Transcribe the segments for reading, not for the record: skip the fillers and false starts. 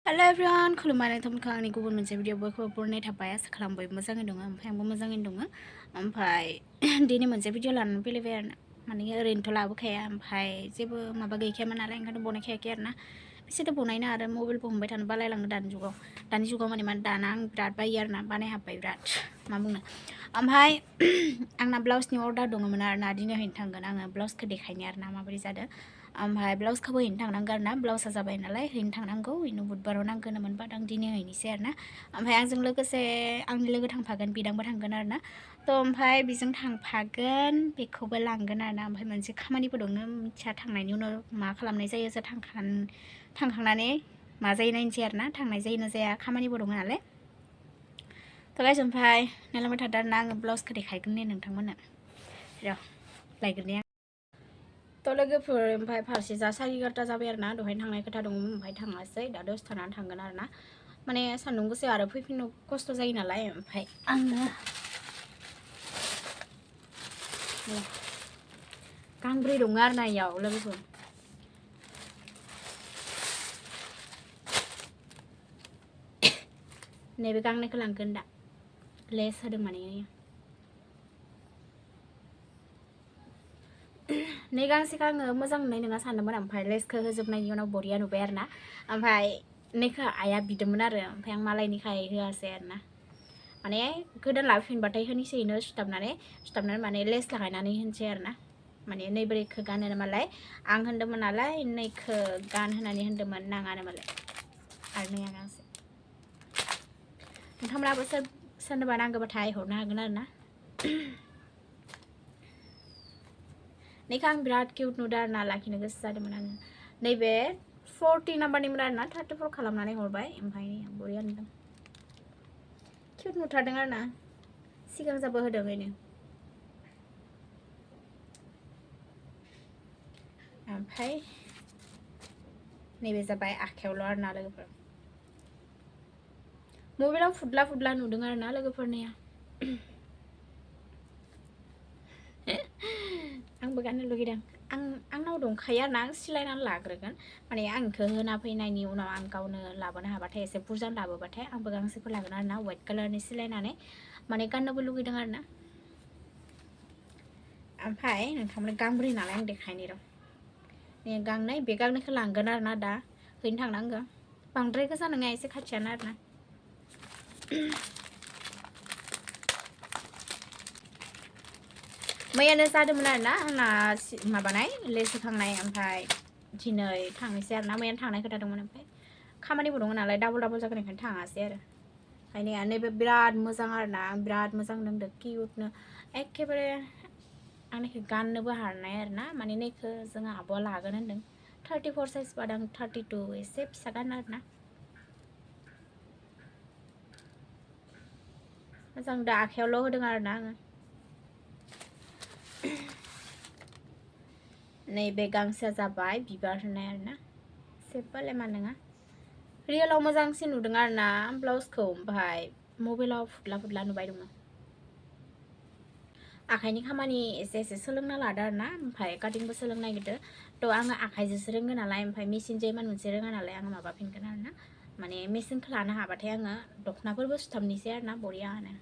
Hello everyone, खुलुमबाय नोंथांमोनखौ आंनि गुबुन मोनसे भिडिअ बयखौबो बरनाय थाबाय आसा खालामबाय मोजाङै दङ ओमफ्राय आंबो मोजाङैनो दङ ओमफ्राय दिनै मोनसे भिडिअ लानानै फैलायबाय आरो ना माने ओरैनोथ' लाबोखाया ओमफ्राय जेबो माबा गैखायामोन नालाय ओंखायनो बनायखायाखै आरो ना एसेथ' बनायनो आरो मबाइलबो हमबाय थानो बालायलाङो दानि जुगाव माने दाना आं बिराद बायो आरो ना बानायहाबबाय बिराद मा बुंनो ओमफ्राय आंना ब्लाउसनि अर्डार दङमोन आरो ना दिनै हैनो थांगोन आङो ब्लाउसखौ देखायनो आरो ना माबोरै जादों ओमफ्राय ब्लाउसखौबो हैनो थांनांगौ आरो ना ब्लाउसआ जाबाय नालाय हैनो थांनांगौ इनो बुधबाराव नांगोनमोन बाट आं दिनै हैनोसै आरो ना ओमफ्राय आंजों लोगोसे आंनि लोगो थांफागोन बिदांबो थांगोन आरो ना थ' ओमफ्राय बेजों थांफागोन बेखौबो लांगोन आरो ना ओमफ्राय मोनसे खामानिबो दङ मिथिया थांनायनि उनाव मा खालामनाय जायो जों थांखांनानै मा जायो नायनोसै आरो ना थांनाय जायोना जाया खामानिबो दङ नालाय थ' गाइस ओमफ्राय नायलांबाय थादों आरो ना आङो ब्लाउसखौ देखायगोन ने नोंथांमोननो र' लायग्रोनि थ' लोगोफोर ओमफ्राय फारसे जा 11:30 जाबाय आरो ना दहायनो थांनाय खोथा दङमोन ओमफ्राय थाङासै दा दसे थानानै थांगोन आरो ना माने सान्दुं गोसा आरो फैफिननो खस्थ' जायो नालाय ओमफ्राय आङो गांब्रै दङ आरो ना इयाव लोगोफोर नैबे गांनैखौ लांगोन दा लेस होदों माने नै गांसेखौ आङो मोजां नुनाय नङा सानदोंमोन ओमफ्राय लेसखौ होजोबनायनि उनाव बरिया नुबाय आरो ना ओमफ्राय नैखौ आइया बिदोंमोन आरो ओमफ्राय आं मालायनिखाय होआसै आरो ना माने गोदान लाबोफिनबाथाय होनोसैनो सुथाबनानै माने लेस लागायनानै होनोसै आरो ना माने नै बोरैखौ गानहोनो मालाय आं होन्दोंमोन नालाय नैखौ गानहोनानै होन्दोंमोन नाङानो मालाय आरो नैया गांसे नोंथांमोनाबो सोरनोबा नांगौबाथाय हरनो हागोन आरो ना नैखौ आं बिराद किउट नुदों आरो ना लाखिनो गोसो जादोंमोन आङो नैबे 40 नाम्बारनिमोन आरो ना 34 खालामनानै हरबाय ओमफ्राय बरिया नुदों किउट नुथारदों आरो ना सिगां जाबो होदों बेनो ओमफ्राय नैबे जाबाय आखायावल' आरो ना लोगोफोर मबाइलाव फुदला नुदों आरो ना लोगोफोरनिया आंबो गाननो लुगैदों आंनाव दंखायो आरो ना आं सिलायनानै लाग्रोगोन माने आं इखौ होना फैनायनि उनाव आं गावनो लाबोनो हाबाथाय एसे बुरजा लाबोबाथाय आंबो गांसेखौ लागोन आरो ना वाइट कालारनि सिलायनानै माने गाननोबो लुगैदों आरो ना ओमफ्राय नोंथांमोन गांब्रै नालाय आं देखायनि र' ने गांनै बे गांनैखौ लांगोन आरो ना दा हैनो थांनांगौ बांद्राय गोजा नङा एसे खाथियानो आरो ना मैयानो जादोंमोन आरो ना आंना माबानाय लेस होखांनाय ओमफ्राय दिनै थांनोसै आरो ना मैयानो थांनाय खोथा दंमोन ओमफ्राय खामानिबो दङ नालाय डाबल जागोन ओंखायनो थाङासै आरो ओंखायनो नैबे बिराद मोजां आरो ना बिराद मोजां नांदों किउटनो एखेबारे आंनिखौ गाननोबो हानाय आरो ना माने नैखौ जोंहा आब'आ लागोन होनदों 34 साइज बादों 32 एसे फिसा गान आरो ना मोजां दा आखायावल' होदों आरो ना आङो नैबे गांसेया जाबाय बिबार होनाय आरो ना सिम्पोल एमान नङा रियेलाव मोजांसिन नुदों आरो ना ब्लाउसखौ ओमफ्राय मबाइलाव फुदला नुबाय दङ आखाइनि खामानि एसे सोलोंना लादो आरो ना ओमफ्राय काटिंबो सोलोंनो नागिरदो थ' आङो आखाइजोंसो रोङो नालाय ओमफ्राय मेसिनजों इमान मोनसे रोङा नालाय आङो माबाफिनगोन आरो ना माने मेसिनखौ लानो हाबाथाय आङो दख'नाफोरबो सुथाबनोसै आरो ना बरियानो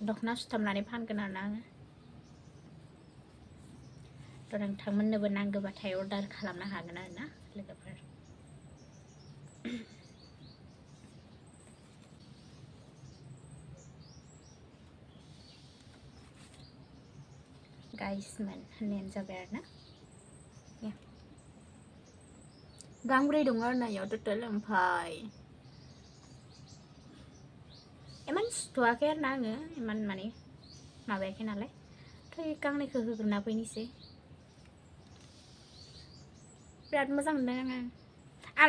दख'ना सुथाबनानै फानगोन आरो ना आङो थ' नोंथांमोननोबो नांगौबाथाय अर्डार खालामनो हागोन आरो ना लोगोफोर गाइसमोन होननायानो जाबाय आरो ना गांब्रै दङ आरो ना इयाव टटेल ओमफ्राय इमान सुथ'वाखै आरो ना आङो इमान माने माबायाखै नालाय थ' गांनैखौ होग्रोना फैनोसै बिराद मोजां मोनदों आङो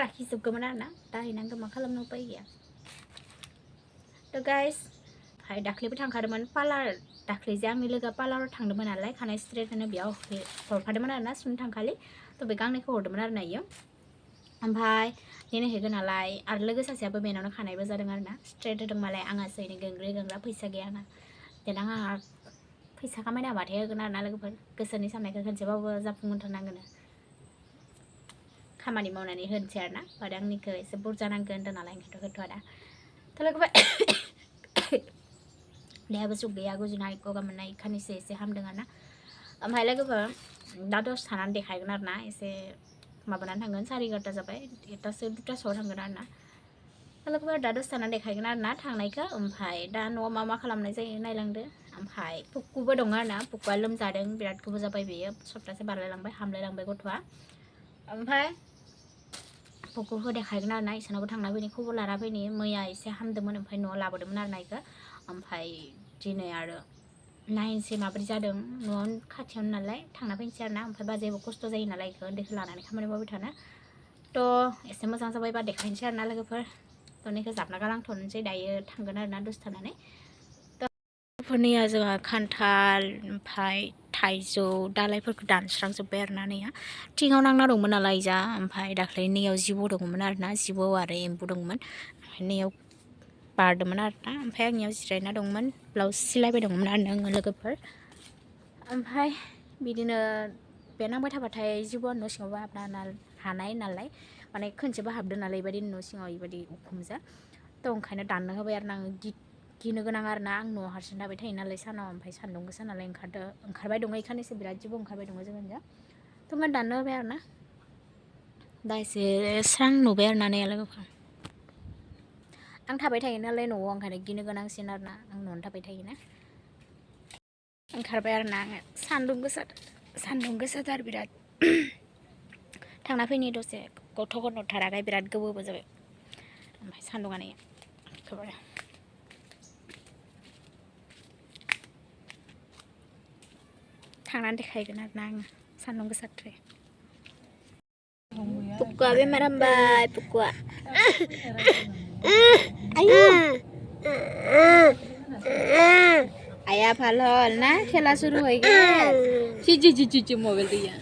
लाखिजोबगौमोन आरो ना दाहैनांगौ मा खालामनो उपाय गैया थ' गाइस ओमफ्राय दाख्लैबो थांखादोंमोन पार्लार दाख्लै जे आंनि लोगोआ पार्लाराव थांदोंमोन नालाय खानाय स्ट्रेट होनो बेयाव हरफादोंमोन आरो ना सुनो थांखालि थ' बे गांनैखौ हरदोंमोन आरो ना इयो ओमफ्राय दिनै हैगोन नालाय आरो लोगो सासेयाबो बेनावनो खानायबो जादों आरो ना स्ट्रेट होदों मालाय आंहासो ओरैनो गोंग्रा फैसा गैया आंना देनां आंहा फैसा खामायनो हाबाथाय होगोन आरो ना लोगोफोर गोसोनि साननायखौ खनसेबाबो जाफुंहोथारनांगोन खामानि मावनानै होनोसै आरोना ओमफ्राय आंनिखौ एसे बुरजा नांगोन होनदों नालाय ओंखायनोथ' होथ'आ दा थ' लोगोफोर देहाबो सुख गैया गुजुनाय गगा मोननाय खानैसो एसे हामदों आरोना ओमफ्राय लोगोफोर दा दसे थानानै देखायगोन आरोना एसे माबानानै थांगोन 11:30 जाबाय 1टासो 2टासोआव थांगोन आरोना लोगोफोर दा दसे थानानै देखायगोन आरोना थांनायखौ ओमफ्राय दा न'आव मा खालामनाय जायो नायलांदो ओमफ्राय पुकुबो दङ आरोना पुकुआ लोमजादों बिराद गोबाव जाबाय बेयो सप्तासे बारलायलांबाय हामलायलांबाय गथ'आ ओमफ्राय पुकुखौ देखायगोन आरोना इसोरनावबो थांना फैनि खबर लाना फैनि मैया एसे हामदोंमोन ओमफ्राय न'आव लाबोदोंमोन आरोना इखौ ओमफ्राय दिनै आरो नायनोसै माबोरै जादों न'आवनो खाथियावनो नालाय थांना फैनोसै आरोना ओमफ्राय बाजैबो खस्थ' जायो नालाय इखौ उन्दैखौ लानानै खामानि मावबाय थानो थ' एसे मोजां जाबायबा देखायनोसै आरोना लोगोफोर थ' नैखौ जाबना गालांथ'नोसै दायो थांगोन आरोना दसे थानानै फोरनिया जोंहा खान्थाल ओमफ्राय थाइजौ दालाइफोरखौ दानस्रांजोब्बाय आरोना नैया थिङाव नांना दंमोन नालाय जा ओमफ्राय दाख्लै नैयाव जिबौ दंमोन आरोना जिबौ आरो एम्बु दंमोन ओमफ्राय नैयाव बारदोंमोन आरोना ओमफ्राय आंनियाव जिरायना दंमोन ब्लाउस सिलायबाय दंमोन आरोना आङो लोगोफोर ओमफ्राय बिदिनो बे नांबाय थाबाथाय जिबौआ न' सिङावबो हाबनो हानाय नालाय माने खनसेबो हाबदों नालाय बेबायदि न' सिङाव बेबायदि उखुमजा थ' ओंखायनो दाननो होबाय आरोना आङो गिनो गोनां आरोना आं न'आव हारसिं थाबाय थायो नालाय सानाव ओमफ्राय सान्दुं गोसा नालाय ओंखारबाय दङ इखानैसो बिराद जिबौ ओंखारबाय दङ जोंनिया थ' ओंखायनो दाननो होबाय आरोना दा एसे स्रां नुबाय आरोना नै लोगोफोर आं थाबाय थायो नालाय न'आव ओंखायनो गिनो गोनांसिन आरोना आं न'आवनो थाबाय थायोना ओंखारबाय आरोना आङो सान्दुं गोसाथार बिराद थांना फैनि दसे गथ' थाराखै बिराद गोबावबो जाबाय ओमफ्राय सान्दुंआनो एखेबारे थांनानै देखायगोन आरोना आङो सान्दुं गोसाद्राय पुकुआ बेमार हामबाय पुकुआ आया फालहल ना खेला शुरू हो गया चिची मोबाइल दिया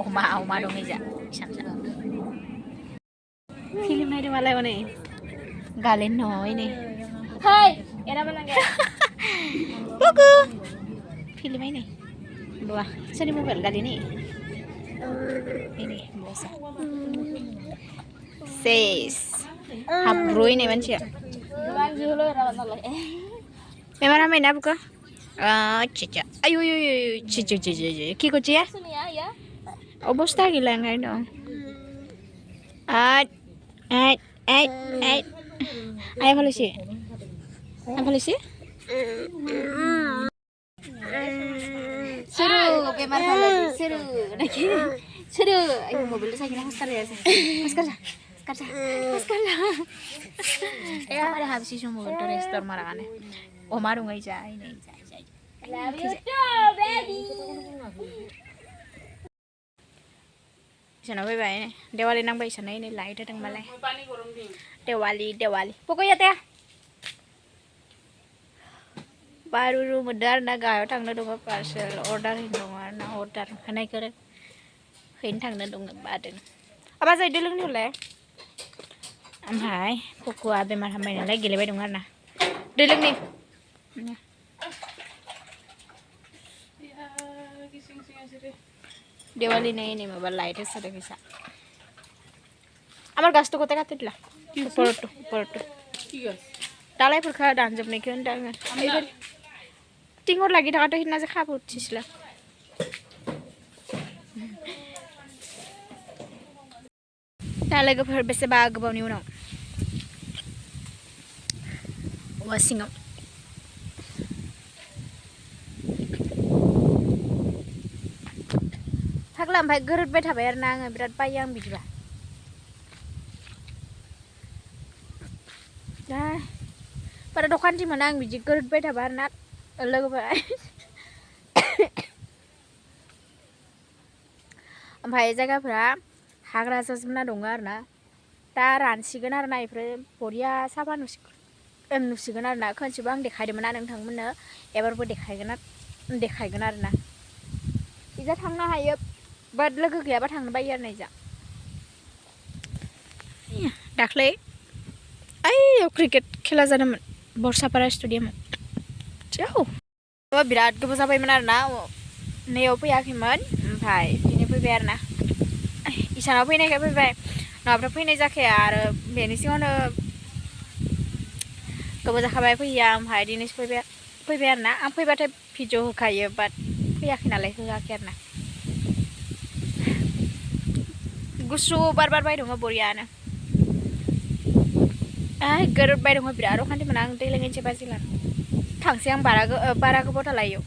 अमा दं इजा फिल्म नायदों मालाय हनै गालेन नय नै हाय एना मालांगे पुकु फिल्म नायनो बुआ सोरनि mobile गालेन ini biasa ses habroy nih manusia memang ramai nak buka cica ayo cica ki kuci ya অবস্থা গিলা ngai dong ayo polisi seru bemar halal seru lagi seru ayo mobil saya kira Oscar ya Oscar ya ada habis sih mobil tuh restor marangan oh marung aja ini love you too baby sana bye Diwali nang bay sana ini light ada malay Diwali pokoknya teh baru modar na gayo thangna dong parcel order dong na order hanai kare hin thangna dong baden aba jai delung ni hole amhai Pukua bemar hamai nalai gelebai dong na delung ni Diwali nei ini mobile light sare bisa amar gas to kote kate dila upor to ki gas dalai purkha danjob nei kun dang tingor lagi thaka to hina je khab utchisla dalai go phar bese ba gbaw ni unaw wasingam थागला ओमफ्राय गोरोदबाय थाबाय आरोना आङो बिराद बायो आं बिदिबा दा बारा दखानथि मोना आं बिदि गोरोदबाय थाबा आरोना लोगोफोर ओमफ्राय जायगाफोरा हाग्रा जाजोबना दङ आरोना दा रानसिगोन आरोना इफोरो बरिया साफा नुसिगोन आरोना खनसेबो आं देखायदोंमोन ना नोंथांमोननो एबारबो देखायगोन आरोना इजा थांनो हायो बाद लोगो गैयाबा थांनो बायो आरो इजा दाख्लै ओइ क्रिकेट खेला जादोंमोन बरसापारा स्टेडियामाव बिराद गोबाव जाबायमोन आरोना नैयाव फैयाखैमोन ओमफ्राय दिनै फैबाय आरो ना इसानाव फैनायखाय फैबाय नङाब्ला फैनाय जाखाया आरो बेनि सिगाङावनो गोबाव जाखाबाय फैया ओमफ्राय दिनैसो फैबाय आरो ना आं फैबाथाय भिडिअ होखायो बाट फैयाखै नालाय होआखै आरो ना गुसु बार बारबाय दङ बरियानो गोरोबबाय दङ बिराद अखान्थि मोना आं दै लोंहैनोसै बाजिला थांसै आं बारा गोबाव थाला इयाव